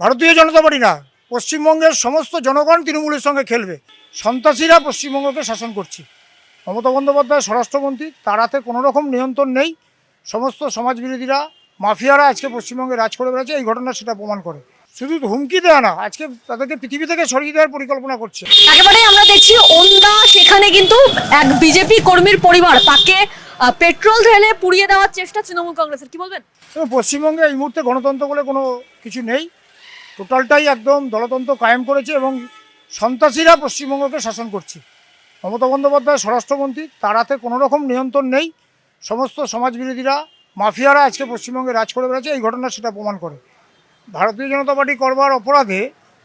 ভারতীয় জনতা পার্টি না, পশ্চিমবঙ্গের সমস্ত জনগণ তৃণমূলের সঙ্গে খেলবে। সন্ত্রাসীরা পশ্চিমবঙ্গকে শাসন করছে। মমতা বন্দ্যোপাধ্যায় স্বরাষ্ট্রমন্ত্রী, তার হাতে কোনো রকম নিয়ন্ত্রণ নেই। সমস্ত সমাজবিরোধীরা, মাফিয়ারা আজকে পশ্চিমবঙ্গে রাজ করে বেড়াচ্ছে। এই ঘটনা সেটা প্রমাণ করে। শুধু হুমকি দেওয়া না, আজকে তাদেরকে পৃথিবী থেকে সরিয়ে দেওয়ার পরিকল্পনা করছে। একেবারে আমরা দেখছি ওন্দা, সেখানে কিন্তু এক বিজেপি কর্মীর পরিবার, তাকে পেট্রোল ঢেলে পুড়িয়ে দেওয়ার চেষ্টা তৃণমূল কংগ্রেসের, কি বলবেন? পশ্চিমবঙ্গে এই মুহূর্তে গণতন্ত্র বলে কোনো কিছু নেই। টোটালটাই একদম দলতন্ত্র কায়েম করেছে এবং সন্ত্রাসীরা পশ্চিমবঙ্গকে শাসন করছে। মমতা বন্দ্যোপাধ্যায় স্বরাষ্ট্রমন্ত্রী, তার হাতে কোনো রকম নিয়ন্ত্রণ নেই। সমস্ত সমাজবিরোধীরা, মাফিয়ারা আজকে পশ্চিমবঙ্গে রাজ করে বেড়াচ্ছে। এই ঘটনা সেটা প্রমাণ করে। ভারতীয় জনতা পার্টি করবার অপরাধে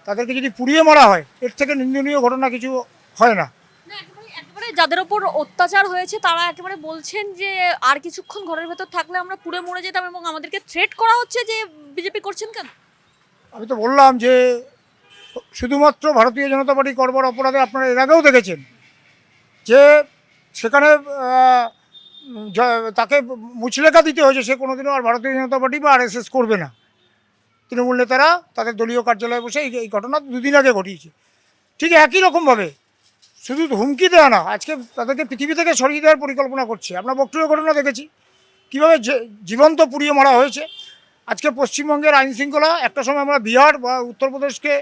তাদেরকে যদি পুড়িয়ে মারা হয়, এর থেকে নিন্দনীয় ঘটনা কিছু হয় না। একেবারে যাদের ওপর অত্যাচার হয়েছে তারা একেবারে বলছেন যে আর কিছুক্ষণ ঘরের ভেতর থাকলে আমরা পুড়ে মরে যেতাম, এবং আমাদেরকে থ্রেট করা হচ্ছে যে বিজেপি করছেন কেন? আমি তো বললাম যে শুধুমাত্র ভারতীয় জনতা পার্টি করবার অপরাধে আপনারা এর আগেও দেখেছেন যে সেখানে তাকে মুচলেখা দিতে হয়েছে, সে কোনোদিনও আর ভারতীয় জনতা পার্টি বা RSS করবে না। তৃণমূল নেতারা তাদের দলীয় কার্যালয়ে বসে এই ঘটনা দুদিন আগে ঘটিয়েছে। ঠিক একই রকমভাবে শুধু হুমকি দেওয়া না, আজকে তাদেরকে পৃথিবী থেকে সরিয়ে দেওয়ার পরিকল্পনা করছে। আমরা বক্তব্য ঘটনা দেখেছি কীভাবে জীবন্ত পুড়িয়ে মারা হয়েছে। আজকে পশ্চিমবঙ্গের আইন শৃঙ্খলা, একটা সময় আমরা বিহার বা উত্তরপ্রদেশকে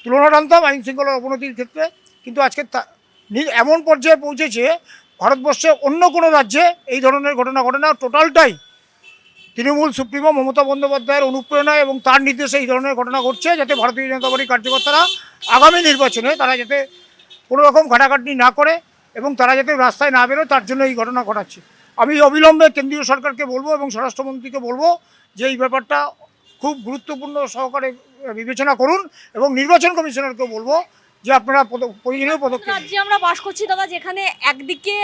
তুলনা টানতাম আইন শৃঙ্খলার অবনতির ক্ষেত্রে, কিন্তু আজকে এমন পর্যায়ে পৌঁছেছে ভারতবর্ষে অন্য কোনো রাজ্যে এই ধরনের ঘটনা ঘটে না। টোটালটাই তৃণমূল সুপ্রিমো মমতা বন্দ্যোপাধ্যায়ের অনুপ্রেরণায় এবং তার নির্দেশে এই ধরনের ঘটনা ঘটছে, যাতে ভারতীয় জনতা পার্টির কার্যকর্তারা আগামী নির্বাচনে তারা যাতে কোনো রকম ঘাটাঘাটি না করে এবং তারা যাতে রাস্তায় না বেরোয়, তার জন্য এই ঘটনা ঘটাচ্ছে। আমি অবিলম্বে কেন্দ্রীয় সরকারকে বলবো এবং স্বরাষ্ট্রমন্ত্রীকে বলবো যে এই ব্যাপারটা খুব গুরুত্বপূর্ণ সহকারে বিবেচনা করুন, এবং নির্বাচন কমিশনারকেও বলবো যে আপনারা প্রয়োজনীয় পদক্ষেপ। রাজ্যে আমরা বাস করছি দাদা, যেখানে একদিকে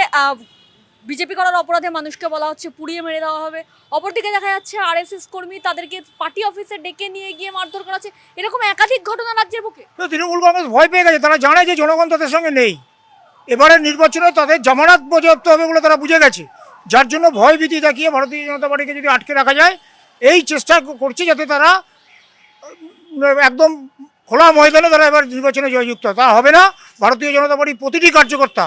বিজেপি করার অপরাধে মানুষকে বলা হচ্ছে পুড়িয়ে মেরে দেওয়া হবে, অপরদিকে দেখা যাচ্ছে RSS কর্মী, তাদেরকে পার্টি অফিসে ডেকে নিয়ে গিয়ে মারধর করা হচ্ছে। এরকম একাধিক ঘটনা রাজ্যের বুকে। তৃণমূল কংগ্রেস ভয় পেয়ে গেছে, তারা জানে যে জনগণ তাদের সঙ্গে নেই। এবারের নির্বাচনে তাদের জামানত বাজেয়াপ্ত হবে বলে তারা বুঝে গেছে, যার জন্য ভয় ভীতি দেখিয়ে ভারতীয় জনতা পার্টিকে যদি আটকে রাখা যায়, এই চেষ্টা করছে যাতে তারা একদম খোলা ময়দানে তারা এবার নির্বাচনে জয়যুক্ত হয়। তা হবে না। ভারতীয় জনতা পার্টির প্রতিটি কার্যকর্তা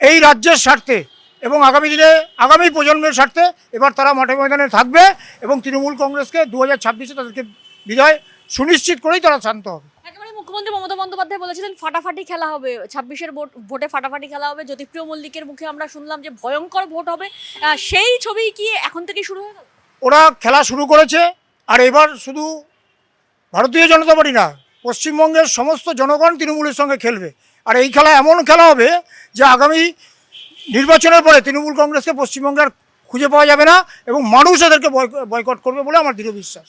এই রাজ্যের স্বার্থে এবং আগামী দিনে আগামী প্রজন্মের স্বার্থে এবার তারা মাঠে ময়দানে থাকবে, এবং তৃণমূল কংগ্রেসকে 2026-এ তাদেরকে বিজয় সুনিশ্চিত করেই তারা শান্ত হবে। একেবারে মুখ্যমন্ত্রী মমতা বন্দ্যোপাধ্যায় বলেছিলেন ফাটাফাটি খেলা হবে, 26-এর ভোটে ফাটাফাটি খেলা হবে। জ্যোতিপ্রিয় মল্লিকের মুখে আমরা শুনলাম যে ভয়ঙ্কর ভোট হবে। সেই ছবি কি এখন থেকে শুরু হয়ে গেল? ওরা খেলা শুরু করেছে, আর এবার শুধু ভারতীয় জনতা পার্টি না, পশ্চিমবঙ্গের সমস্ত জনগণ তৃণমূলের সঙ্গে খেলবে। আর এই খেলা এমন খেলা হবে যে আগামী নির্বাচনের পরে তৃণমূল কংগ্রেসকে পশ্চিমবঙ্গে আর খুঁজে পাওয়া যাবে না, এবং মানুষ এদেরকে বয়কট করবে বলে আমার দৃঢ় বিশ্বাস।